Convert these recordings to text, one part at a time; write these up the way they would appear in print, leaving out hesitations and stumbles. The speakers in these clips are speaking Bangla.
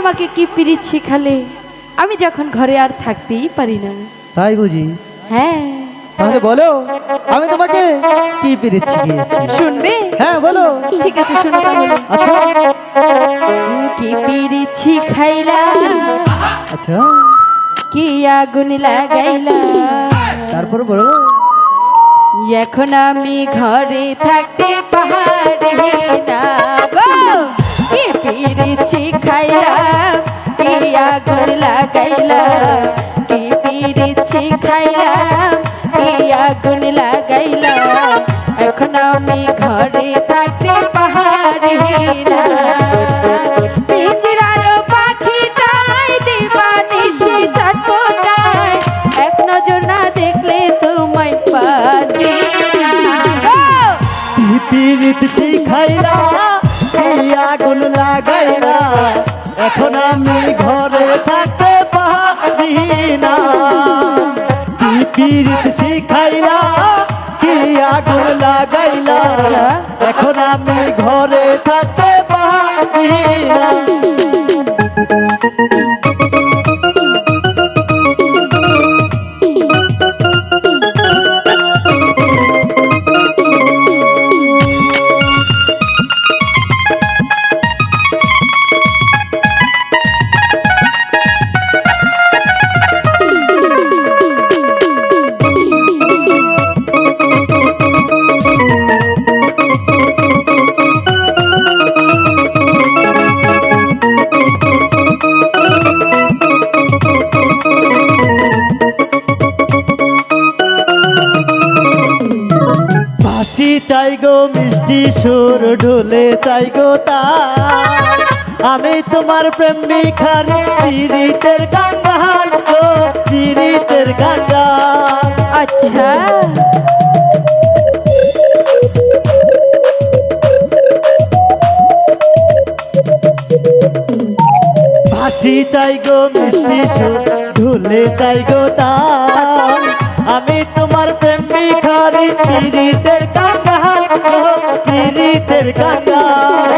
আমাকে কি পিরিত শিখালে আমি যখন ঘরে আর থাকতেই পারি না। তাই বুঝি? হ্যাঁ। তাহলে বলো আমি তোমাকে কি পিরিত শিখিয়েছি? শুনবে? হ্যাঁ বলো। ঠিক আছে শোনো তাহলে। আচ্ছা কি পিরিত শিখাইলা, আচ্ছা কি আগুন লাগাইলা, তারপর বলো। এখন আমি ঘরে থাকতে পারি না গো। কি পিরিত শিখাইলা, কি আগুন লাগাইলা, কি পিরিত শিখাইলা, কি আগুন লাগাইলা, এখন আমি ঘরে থাকতে পারি না। পিঞ্জরার পাখিটাই দিবানিশি চটপটায়, এক নজর না দেখলে তোমায় পারি না গো। কি পিরিত শিখাইলা, কি আগুন লাগাইলা, এখন আমি ঘরে থাকতে পারি না। কি পিরিত শিখাইলা, কি আগুন লাগাইলা, এখন আমি ঘরে থাকতে পারি না। বাঁশি চাই গো মিষ্টি সুর ঢোলে চাই গো তার, আমি তোমার প্রেম ভিখারি পীড়িতের গাঙ্গাল গো, পীড়িতের গাঙ্গাল। আচ্ছা বাঁশি চাই গো মিষ্টি সুর ঢোলে চাই গো তার, আমি তোমার প্রেম ভিখারি পীড়িতের গাঙ্গাল গো, পীড়িতের গাঙ্গাল।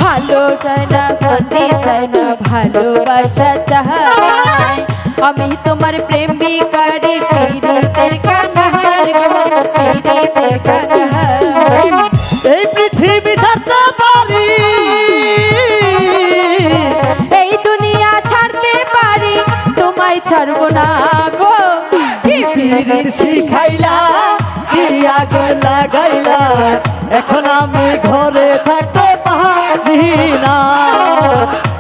ভালো চাই না ক্ষতি চাই না, ভালোবাসা চাই, আমি তোমার প্রেম ভিখারি পীড়িতের কাঙ্গাল গো, পীড়িতের কাঙ্গাল। এই পৃথিবী ছাড়তে পারি, এই দুনিয়া ছাড়তে পারি, তোমায় ছাড়বো না গো। কি পিরিত শিখাইলা, কি আগুন লাগাইলা, এখন আমি ঘরে থাকতে পারি না।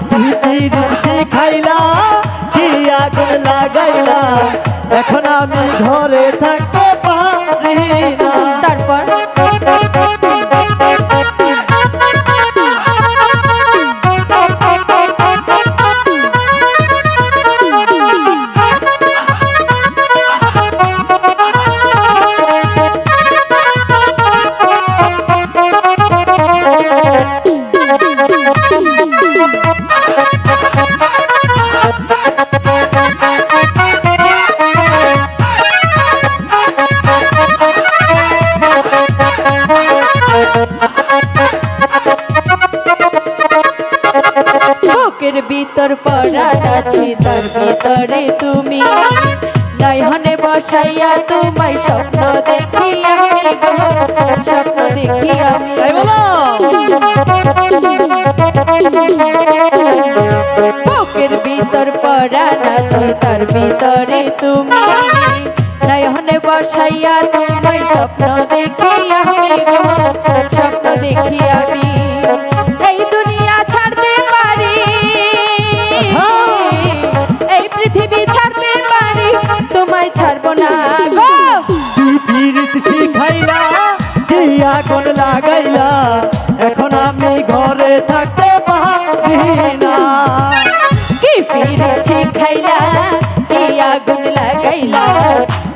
কি পিরিত শিখাইলা, কি আগুন লাগাইলা, এখন আমি ঘরে থাকতে পারি না। তারপর বুকের ভিতর পরাণ আছে, তার ভিতরে তুমি, নয়নে বসাইয়া তোমায় স্বপ্ন দেখি আমি গো, স্বপ্ন দেখি আমি। তাই বলো। বুকের ভিতর পরাণ আছে, তার ভিতরে তুমি, নয়নে বসাইয়া তোমায় স্বপ্ন দেখি আমি গো, স্বপ্ন দেখি আমি। এই দুনিয়া ছাড়তে পারি, এই পৃথিবী ছাড়তে পারি, তোমায় ছাড়বো না গো। কি পিরিত শিখাইলা, কি আগুন লাগাইলা, এখন আমি ঘরে থাকতে পারি না। কি পিরিত শিখাইলা, কি আগুন লাগাইলা,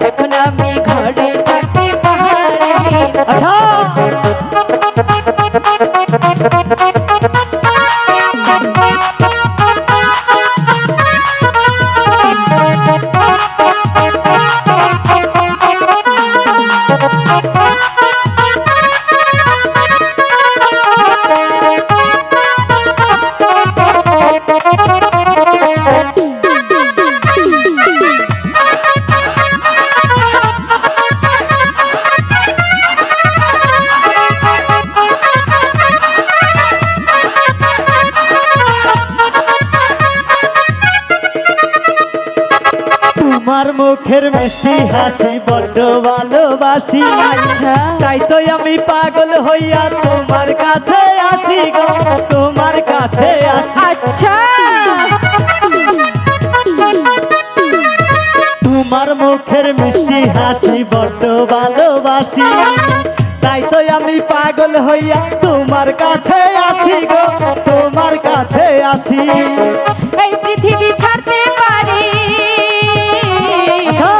এখন আমি ঘরে থাকতে পারি না। আচ্ছা তোমার মুখের মিষ্টি হাসি বড্ড ভালোবাসি আচ্ছা তাই তো আমি পাগল হইয়া তোমার কাছে আসি গো তোমার কাছে আসি আচ্ছা তোমার মুখের মিষ্টি হাসি বড্ড ভালোবাসি তাই তো আমি পাগল হইয়া তোমার কাছে আসি গো তোমার কাছে আসি এই পৃথিবী ছাড়তে পারি আচ্ছা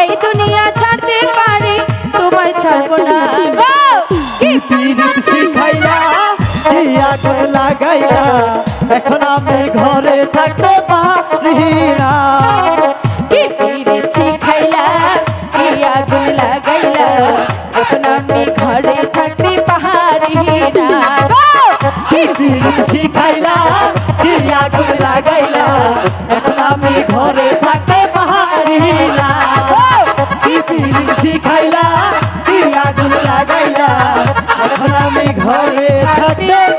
এই দুনিয়া ছাড়তে পারি তোমায় ছাড়বো না গো কি পীড়িত শিখাইলা কি আগুন লাগাইলা এখন আমি ঘরে থাকতে পারি না কি পীড়িত শিখাইলা কি আগুন লাগাইলা এখন আমি ঘরে থাকতে পারি না গো কি পীড়িত শিখাইলা কি আগুন লাগাইলা এখন আমি ঘরে থাকতে পারি না কি পীড়িত শিখাইলা কি আগুন লাগাইলা এখন আমি ঘরে থাকতে